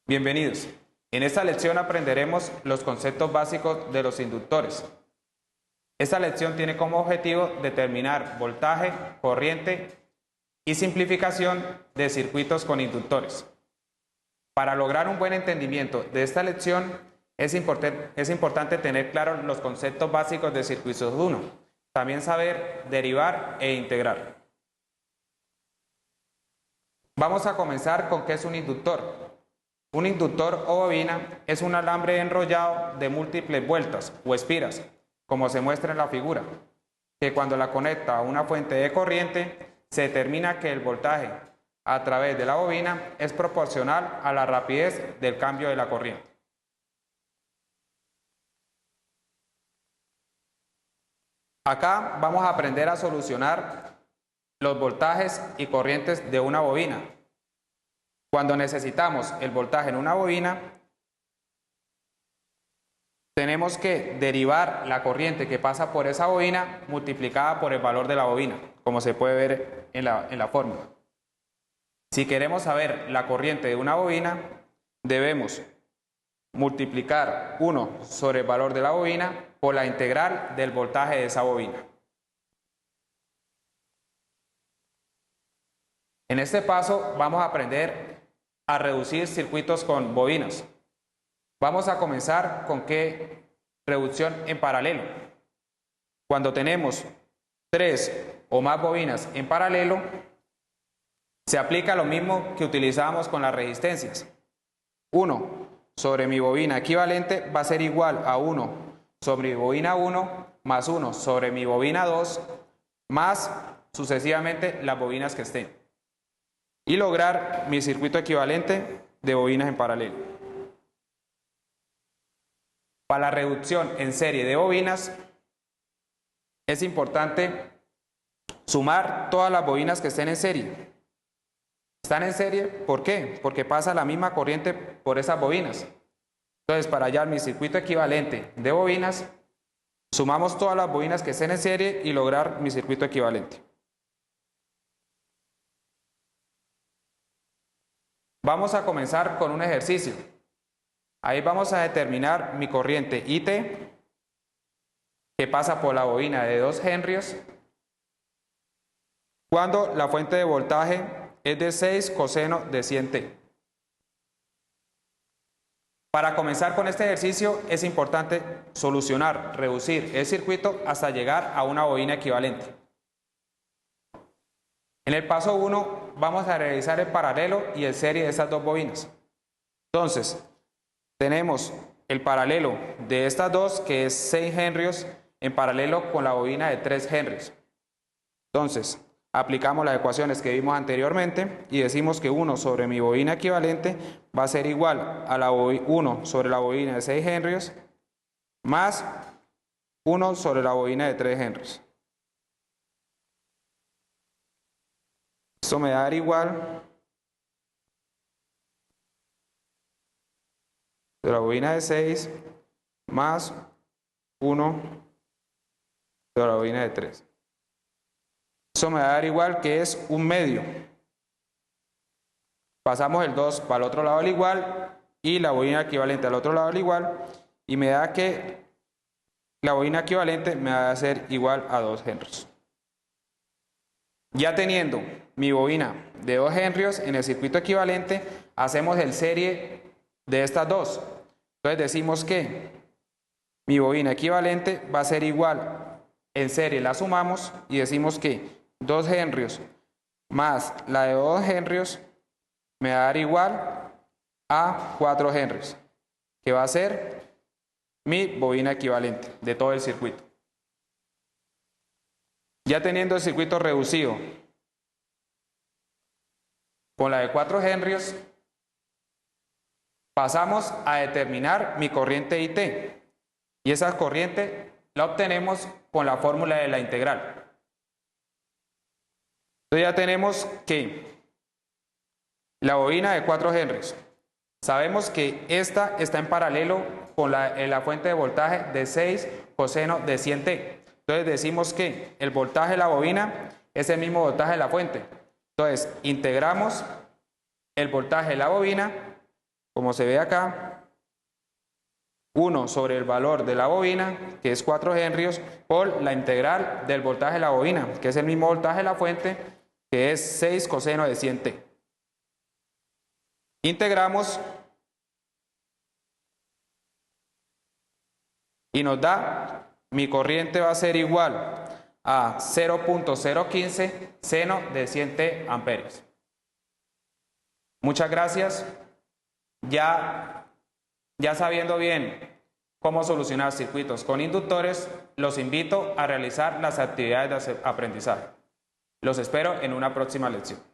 Bienvenidos. En esta lección aprenderemos los conceptos básicos de los inductores. Esta lección tiene como objetivo determinar voltaje, corriente y simplificación de circuitos con inductores. Para lograr un buen entendimiento de esta lección es importante tener claros los conceptos básicos de circuitos 1, también saber derivar e integrar. Vamos a comenzar con qué es un inductor. Un inductor o bobina es un alambre enrollado de múltiples vueltas o espiras, como se muestra en la figura, que cuando la conecta a una fuente de corriente, se determina que el voltaje a través de la bobina es proporcional a la rapidez del cambio de la corriente. Acá vamos a aprender a solucionar los voltajes y corrientes de una bobina. Cuando necesitamos el voltaje en una bobina, tenemos que derivar la corriente que pasa por esa bobina multiplicada por el valor de la bobina, como se puede ver en la fórmula. Si queremos saber la corriente de una bobina, debemos multiplicar 1 sobre el valor de la bobina por la integral del voltaje de esa bobina. En este paso vamos a aprender a reducir circuitos con bobinas. Vamos a comenzar con qué reducción en paralelo. Cuando tenemos 3 o más bobinas en paralelo, se aplica lo mismo que utilizábamos con las resistencias. 1 sobre mi bobina equivalente va a ser igual a 1 sobre mi bobina 1 más 1 sobre mi bobina 2 más sucesivamente las bobinas que estén. Y lograr mi circuito equivalente de bobinas en paralelo. Para la reducción en serie de bobinas, es importante sumar todas las bobinas que estén en serie. ¿Están en serie? ¿Por qué? Porque pasa la misma corriente por esas bobinas. Entonces, para hallar mi circuito equivalente de bobinas, sumamos todas las bobinas que estén en serie y lograr mi circuito equivalente. Vamos a comenzar con un ejercicio. Ahí vamos a determinar mi corriente IT, que pasa por la bobina de 2 henrios, cuando la fuente de voltaje es de 6 coseno de 100t. Para comenzar con este ejercicio es importante solucionar, reducir el circuito hasta llegar a una bobina equivalente. En el paso 1 vamos a realizar el paralelo y el serie de estas dos bobinas. Entonces, tenemos el paralelo de estas dos, que es 6 henrios, en paralelo con la bobina de 3 henrios. Entonces, aplicamos las ecuaciones que vimos anteriormente y decimos que 1 sobre mi bobina equivalente va a ser igual a la 1 sobre la bobina de 6 henrios más 1 sobre la bobina de 3 henrios. Esto me va a dar igual de la bobina de 6 más 1 de la bobina de 3. Eso me va a dar igual que es un medio. Pasamos el 2 para el otro lado del igual y la bobina equivalente al otro lado del igual y me da que la bobina equivalente me va a ser igual a 2 henrios. Ya teniendo mi bobina de 2 henrios en el circuito equivalente, hacemos el serie de estas dos. Entonces decimos que mi bobina equivalente va a ser igual, en serie la sumamos y decimos que 2 henrios más la de 2 henrios me va a dar igual a 4 henrios, que va a ser mi bobina equivalente de todo el circuito. Ya teniendo el circuito reducido con la de 4 henrios, pasamos a determinar mi corriente IT. Y esa corriente la obtenemos con la fórmula de la integral. Entonces ya tenemos que la bobina de 4 henrios, sabemos que esta está en paralelo con la fuente de voltaje de 6 coseno de 100t. Entonces decimos que el voltaje de la bobina es el mismo voltaje de la fuente. Entonces integramos el voltaje de la bobina como se ve acá, 1 sobre el valor de la bobina, que es 4 henrios, por la integral del voltaje de la bobina, que es el mismo voltaje de la fuente, que es 6 coseno de 100t. Integramos y nos da, mi corriente va a ser igual a 0.015 seno de 100t amperios. Muchas gracias. Ya sabiendo bien cómo solucionar circuitos con inductores, los invito a realizar las actividades de aprendizaje. Los espero en una próxima lección.